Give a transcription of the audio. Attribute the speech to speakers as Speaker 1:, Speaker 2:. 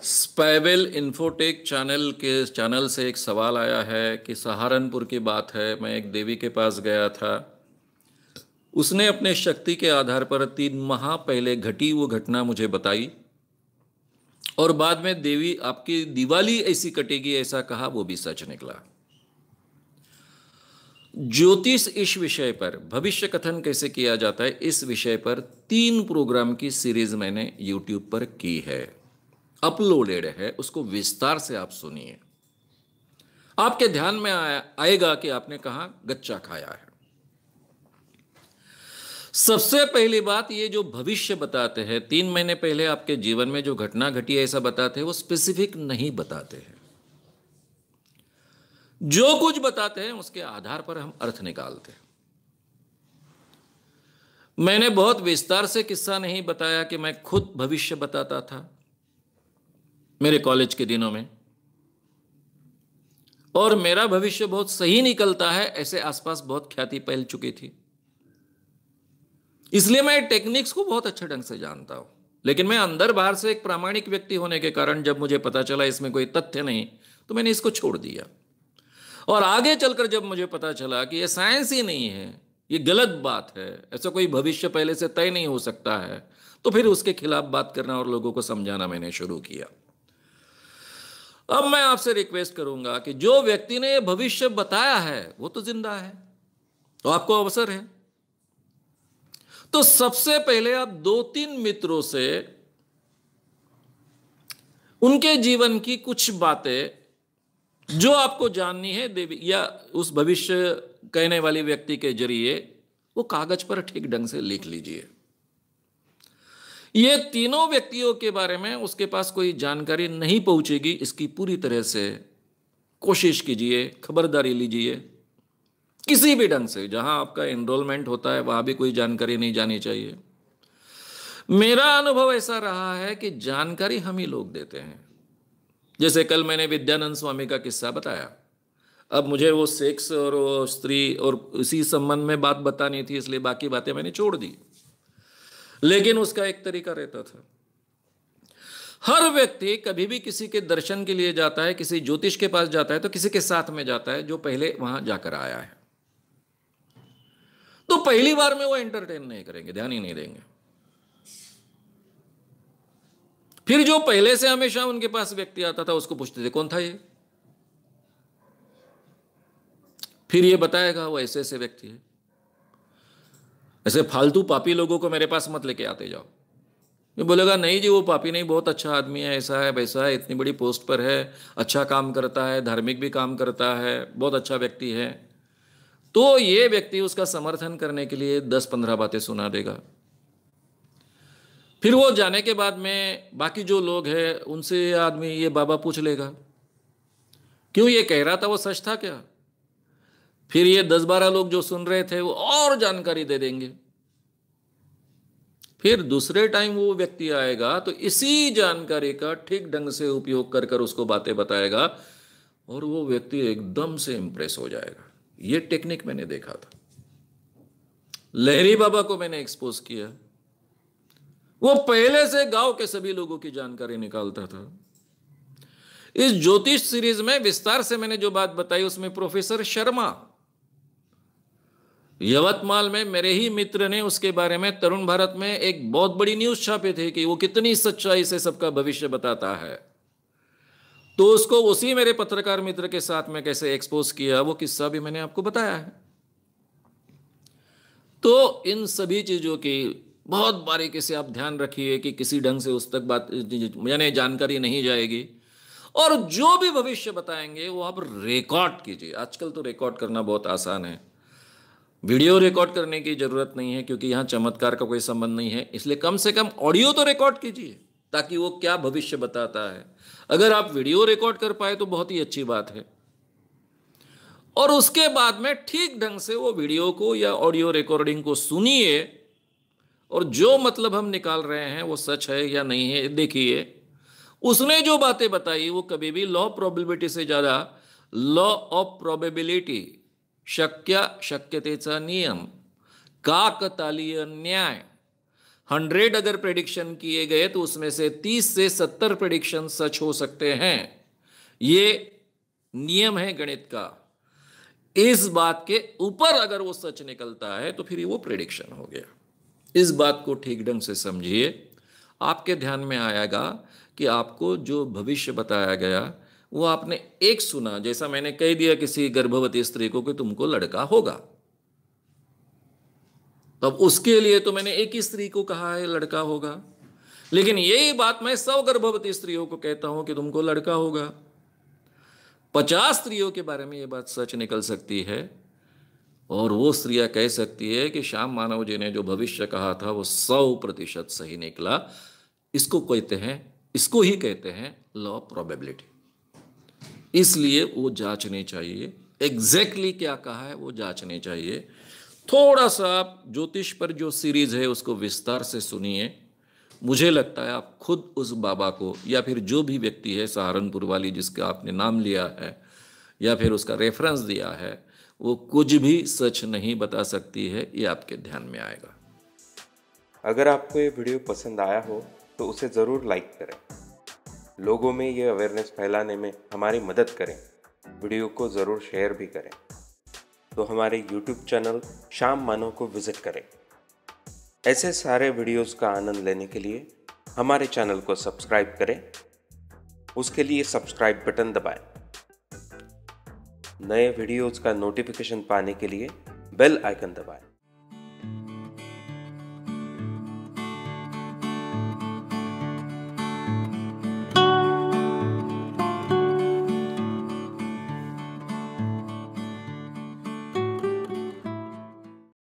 Speaker 1: स्पाइवेल infotech channel से एक सवाल आया है कि सहारनपुर की बात है। मैं एक देवी के पास गया था। उसने अपने शक्ति के आधार पर 3 माह पहले घटी वो घटना मुझे बताई और बाद में देवी आपकी दिवाली ऐसी कटेगी ऐसा कहा, वो भी सच निकला। ज्योतिष इस विषय पर, भविष्य कथन कैसे किया जाता है इस विषय पर 3 प्रोग्राम की सीरीज मैंने यूट्यूब पर की है, अपलोडेड है। उसको विस्तार से आप सुनिए, आपके ध्यान में आएगा कि आपने कहां गच्चा खाया है। सबसे पहली बात, ये जो भविष्य बताते हैं 3 महीने पहले आपके जीवन में जो घटना घटी है ऐसा बताते हैं, वो स्पेसिफिक नहीं बताते हैं। जो कुछ बताते हैं उसके आधार पर हम अर्थ निकालते हैं। मैंने बहुत विस्तार से किस्सा नहीं बताया कि मैं खुद भविष्य बताता था मेरे कॉलेज के दिनों में, और मेरा भविष्य बहुत सही निकलता है ऐसे आसपास बहुत ख्याति फैल चुकी थी। इसलिए मैं टेक्निक्स को बहुत अच्छे ढंग से जानता हूं। लेकिन मैं अंदर बाहर से एक प्रामाणिक व्यक्ति होने के कारण जब मुझे पता चला इसमें कोई तथ्य नहीं, तो मैंने इसको छोड़ दिया। और आगे चलकर जब मुझे पता चला कि यह साइंस ही नहीं है, ये गलत बात है, ऐसा कोई भविष्य पहले से तय नहीं हो सकता है, तो फिर उसके खिलाफ बात करना और लोगों को समझाना मैंने शुरू किया। अब मैं आपसे रिक्वेस्ट करूंगा कि जो व्यक्ति ने यह भविष्य बताया है वो तो जिंदा है, तो आपको अवसर है। तो सबसे पहले आप 2-3 मित्रों से उनके जीवन की कुछ बातें जो आपको जाननी है देवी या उस भविष्य कहने वाली व्यक्ति के जरिए, वो कागज पर ठीक ढंग से लिख लीजिए। ये तीनों व्यक्तियों के बारे में उसके पास कोई जानकारी नहीं पहुंचेगी, इसकी पूरी तरह से कोशिश कीजिए, खबरदारी लीजिए। किसी भी ढंग से जहां आपका एनरोलमेंट होता है वहां भी कोई जानकारी नहीं जानी चाहिए। मेरा अनुभव ऐसा रहा है कि जानकारी हम ही लोग देते हैं। जैसे कल मैंने विद्यानंद स्वामी का किस्सा बताया। अब मुझे वो सेक्स और वो स्त्री और इसी संबंध में बात बतानी थी, इसलिए बाकी बातें मैंने छोड़ दी। लेकिन उसका एक तरीका रहता था। हर व्यक्ति कभी भी किसी के दर्शन के लिए जाता है, किसी ज्योतिष के पास जाता है तो किसी के साथ में जाता है जो पहले वहां जाकर आया है। तो पहली बार में वो एंटरटेन नहीं करेंगे, ध्यान ही नहीं देंगे। फिर जो पहले से हमेशा उनके पास व्यक्ति आता था उसको पूछते थे कौन था ये, फिर ये बताएगा वो ऐसे ऐसे व्यक्ति है। ऐसे फालतू पापी लोगों को मेरे पास मत लेके आते जाओ। ये बोलेगा नहीं जी वो पापी नहीं, बहुत अच्छा आदमी है, ऐसा है वैसा है, इतनी बड़ी पोस्ट पर है, अच्छा काम करता है, धार्मिक भी काम करता है, बहुत अच्छा व्यक्ति है। तो ये व्यक्ति उसका समर्थन करने के लिए 10-15 बातें सुना देगा। फिर वो जाने के बाद में बाकी जो लोग हैं उनसे ये आदमी, ये बाबा पूछ लेगा क्यों ये कह रहा था वो सच था क्या। फिर ये 10-12 लोग जो सुन रहे थे वो और जानकारी दे देंगे। फिर दूसरे टाइम वो व्यक्ति आएगा तो इसी जानकारी का ठीक ढंग से उपयोग कर कर उसको बातें बताएगा और वो व्यक्ति एकदम से इंप्रेस हो जाएगा। ये टेक्निक मैंने देखा था। लहरी बाबा को मैंने एक्सपोज किया, वो पहले से गांव के सभी लोगों की जानकारी निकालता था। इस ज्योतिष सीरीज में विस्तार से मैंने जो बात बताई उसमें प्रोफेसर शर्मा, यवतमाल में मेरे ही मित्र ने उसके बारे में तरुण भारत में एक बहुत बड़ी न्यूज छापी थी कि वो कितनी सच्चाई से सबका भविष्य बताता है। तो उसको उसी मेरे पत्रकार मित्र के साथ में कैसे एक्सपोज किया वो किस्सा भी मैंने आपको बताया है। तो इन सभी चीजों की बहुत बारीकी से आप ध्यान रखिए कि किसी ढंग से उस तक बात यानी जानकारी नहीं जाएगी। और जो भी भविष्य बताएंगे वो आप रिकॉर्ड कीजिए। आजकल तो रिकॉर्ड करना बहुत आसान है, वीडियो रिकॉर्ड करने की जरूरत नहीं है क्योंकि यहां चमत्कार का कोई संबंध नहीं है। इसलिए कम से कम ऑडियो तो रिकॉर्ड कीजिए ताकि वो क्या भविष्य बताता है, अगर आप वीडियो रिकॉर्ड कर पाए तो बहुत ही अच्छी बात है। और उसके बाद में ठीक ढंग से वो वीडियो को या ऑडियो रिकॉर्डिंग को सुनिए और जो मतलब हम निकाल रहे हैं वो सच है या नहीं है देखिए। उसने जो बातें बताई वो कभी भी लॉ प्रोबेबिलिटी से ज्यादा, लॉ ऑफ प्रोबेबिलिटी, शक्य शक्यतेचा नियम, काकतालीय न्याय, 100 अगर प्रेडिक्शन किए गए तो उसमें से 30 से 70 प्रेडिक्शन सच हो सकते हैं। ये नियम है गणित का। इस बात के ऊपर अगर वो सच निकलता है तो फिर वो प्रेडिक्शन हो गया। इस बात को ठीक ढंग से समझिए, आपके ध्यान में आएगा कि आपको जो भविष्य बताया गया वो आपने एक सुना, जैसा मैंने कह दिया किसी गर्भवती स्त्री को कि तुमको लड़का होगा, तब उसके लिए तो मैंने एक ही स्त्री को कहा है लड़का होगा, लेकिन यही बात मैं 100 गर्भवती स्त्रियों को कहता हूं कि तुमको लड़का होगा। 50 स्त्रियों के बारे में यह बात सच निकल सकती है और वो स्त्रियां कह सकती है कि श्याम मानव जी ने जो भविष्य कहा था वो 100% सही निकला। इसको ही कहते हैं लॉ ऑफ प्रोबेबिलिटी। इसलिए वो जांचनी चाहिए, एग्जैक्टली क्या कहा है वो जांचनी चाहिए। थोड़ा सा आप ज्योतिष पर जो सीरीज है उसको विस्तार से सुनिए। मुझे लगता है आप खुद उस बाबा को या फिर जो भी व्यक्ति है सहारनपुर वाली जिसका आपने नाम लिया है या फिर उसका रेफरेंस दिया है, वो कुछ भी सच नहीं बता सकती है, ये आपके ध्यान में आएगा।
Speaker 2: अगर आपको ये वीडियो पसंद आया हो तो उसे ज़रूर लाइक करें, लोगों में ये अवेयरनेस फैलाने में हमारी मदद करें। वीडियो को ज़रूर शेयर भी करें। तो हमारे YouTube चैनल श्याम मानव को विज़िट करें। ऐसे सारे वीडियोस का आनंद लेने के लिए हमारे चैनल को सब्सक्राइब करें। उसके लिए सब्सक्राइब बटन दबाएं। नए वीडियोस का नोटिफिकेशन पाने के लिए बेल आइकन दबाएं।